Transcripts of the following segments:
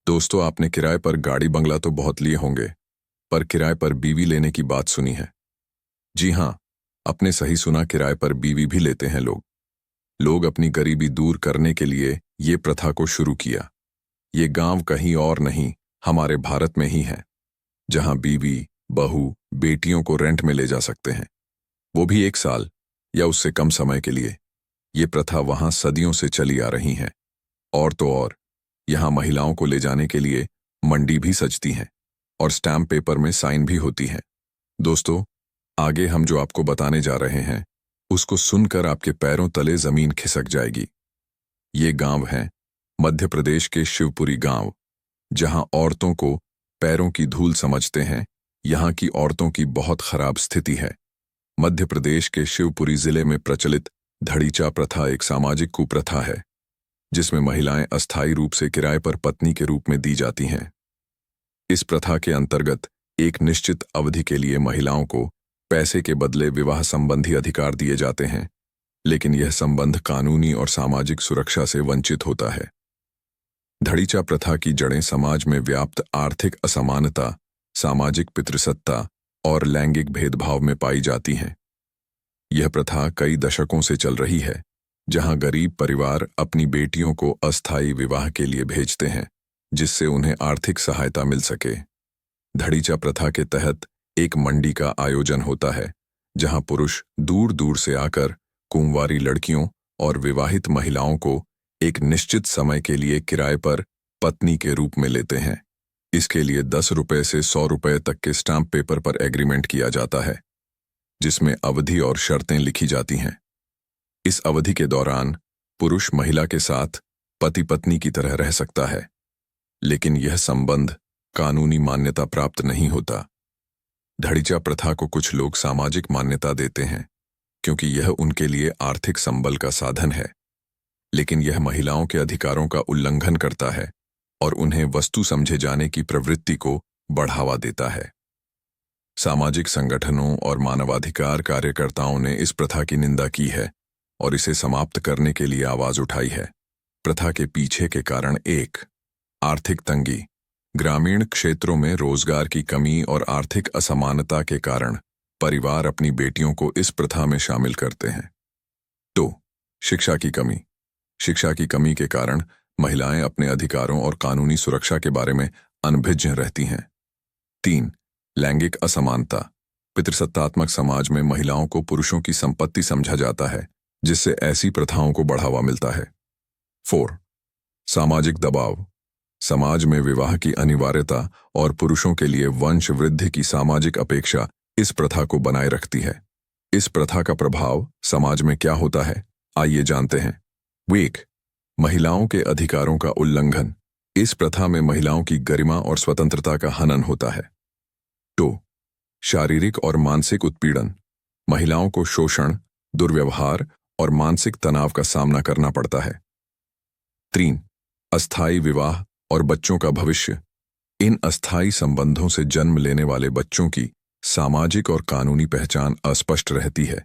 दोस्तों, आपने किराए पर गाड़ी बंगला तो बहुत लिए होंगे, पर किराए पर बीवी लेने की बात सुनी है? जी हाँ, आपने सही सुना, किराए पर बीवी भी लेते हैं लोग। लोग अपनी गरीबी दूर करने के लिए ये प्रथा को शुरू किया। ये गांव कहीं और नहीं, हमारे भारत में ही है, जहां बीवी, बहू, बेटियों को रेंट में ले जा सकते हैं, वो भी 1 साल या उससे कम समय के लिए। ये प्रथा वहां सदियों से चली आ रही है। और तो और, यहाँ महिलाओं को ले जाने के लिए मंडी भी सजती हैं और स्टैम्प पेपर में साइन भी होती है। दोस्तों, आगे हम जो आपको बताने जा रहे हैं, उसको सुनकर आपके पैरों तले जमीन खिसक जाएगी। ये गांव है मध्य प्रदेश के शिवपुरी गांव, जहां औरतों को पैरों की धूल समझते हैं। यहाँ की औरतों की बहुत खराब स्थिति है। मध्य प्रदेश के शिवपुरी जिले में प्रचलित धड़ीचा प्रथा एक सामाजिक कुप्रथा है, जिसमें महिलाएं अस्थायी रूप से किराए पर पत्नी के रूप में दी जाती हैं। इस प्रथा के अंतर्गत एक निश्चित अवधि के लिए महिलाओं को पैसे के बदले विवाह संबंधी अधिकार दिए जाते हैं, लेकिन यह संबंध कानूनी और सामाजिक सुरक्षा से वंचित होता है। धड़ीचा प्रथा की जड़ें समाज में व्याप्त आर्थिक असमानता, सामाजिक पितृसत्ता और लैंगिक भेदभाव में पाई जाती हैं। यह प्रथा कई दशकों से चल रही है, जहां गरीब परिवार अपनी बेटियों को अस्थायी विवाह के लिए भेजते हैं, जिससे उन्हें आर्थिक सहायता मिल सके। धड़ीचा प्रथा के तहत एक मंडी का आयोजन होता है, जहां पुरुष दूर दूर से आकर कुंवारी लड़कियों और विवाहित महिलाओं को एक निश्चित समय के लिए किराए पर पत्नी के रूप में लेते हैं। इसके लिए 10 रुपए से 100 रुपए तक के स्टाम्प पेपर पर एग्रीमेंट किया जाता है, जिसमें अवधि और शर्तें लिखी जाती हैं। इस अवधि के दौरान पुरुष महिला के साथ पति पत्नी की तरह रह सकता है, लेकिन यह संबंध कानूनी मान्यता प्राप्त नहीं होता। धड़ीचा प्रथा को कुछ लोग सामाजिक मान्यता देते हैं, क्योंकि यह उनके लिए आर्थिक संबल का साधन है, लेकिन यह महिलाओं के अधिकारों का उल्लंघन करता है और उन्हें वस्तु समझे जाने की प्रवृत्ति को बढ़ावा देता है। सामाजिक संगठनों और मानवाधिकार कार्यकर्ताओं ने इस प्रथा की निंदा की है और इसे समाप्त करने के लिए आवाज उठाई है। प्रथा के पीछे के कारण: 1. आर्थिक तंगी। ग्रामीण क्षेत्रों में रोजगार की कमी और आर्थिक असमानता के कारण परिवार अपनी बेटियों को इस प्रथा में शामिल करते हैं। 2. शिक्षा की कमी। शिक्षा की कमी के कारण महिलाएं अपने अधिकारों और कानूनी सुरक्षा के बारे में अनभिज्ञ रहती हैं। 3. लैंगिक असमानता। पितृसत्तात्मक समाज में महिलाओं को पुरुषों की संपत्ति समझा जाता है, जिससे ऐसी प्रथाओं को बढ़ावा मिलता है। 4. सामाजिक दबाव। समाज में विवाह की अनिवार्यता और पुरुषों के लिए वंश वृद्धि की सामाजिक अपेक्षा इस प्रथा को बनाए रखती है। इस प्रथा का प्रभाव समाज में क्या होता है, आइए जानते हैं। 1. महिलाओं के अधिकारों का उल्लंघन। इस प्रथा में महिलाओं की गरिमा और स्वतंत्रता का हनन होता है। 2. शारीरिक और मानसिक उत्पीड़न। महिलाओं को शोषण, दुर्व्यवहार और मानसिक तनाव का सामना करना पड़ता है। 3. अस्थायी विवाह और बच्चों का भविष्य। इन अस्थायी संबंधों से जन्म लेने वाले बच्चों की सामाजिक और कानूनी पहचान अस्पष्ट रहती है,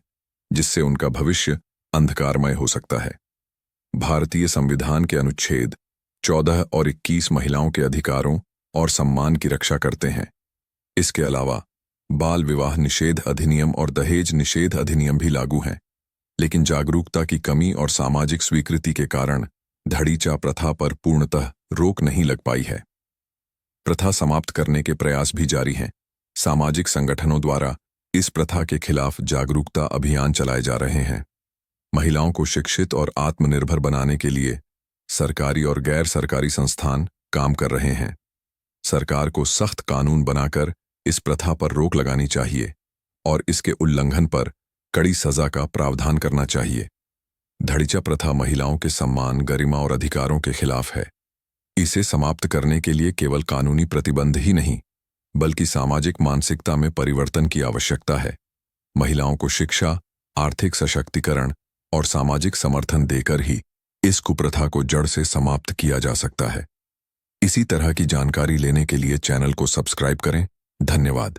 जिससे उनका भविष्य अंधकारमय हो सकता है। भारतीय संविधान के अनुच्छेद 14 और 21 महिलाओं के अधिकारों और सम्मान की रक्षा करते हैं। इसके अलावा बाल विवाह निषेध अधिनियम और दहेज निषेध अधिनियम भी लागू हैं, लेकिन जागरूकता की कमी और सामाजिक स्वीकृति के कारण धड़ीचा प्रथा पर पूर्णतः रोक नहीं लग पाई है। प्रथा समाप्त करने के प्रयास भी जारी हैं। सामाजिक संगठनों द्वारा इस प्रथा के खिलाफ जागरूकता अभियान चलाए जा रहे हैं। महिलाओं को शिक्षित और आत्मनिर्भर बनाने के लिए सरकारी और गैर सरकारी संस्थान काम कर रहे हैं। सरकार को सख्त कानून बनाकर इस प्रथा पर रोक लगानी चाहिए और इसके उल्लंघन पर कड़ी सजा का प्रावधान करना चाहिए। धड़ीचा प्रथा महिलाओं के सम्मान, गरिमा और अधिकारों के खिलाफ है। इसे समाप्त करने के लिए केवल कानूनी प्रतिबंध ही नहीं, बल्कि सामाजिक मानसिकता में परिवर्तन की आवश्यकता है। महिलाओं को शिक्षा, आर्थिक सशक्तिकरण और सामाजिक समर्थन देकर ही इस कुप्रथा को जड़ से समाप्त किया जा सकता है। इसी तरह की जानकारी लेने के लिए चैनल को सब्सक्राइब करें। धन्यवाद।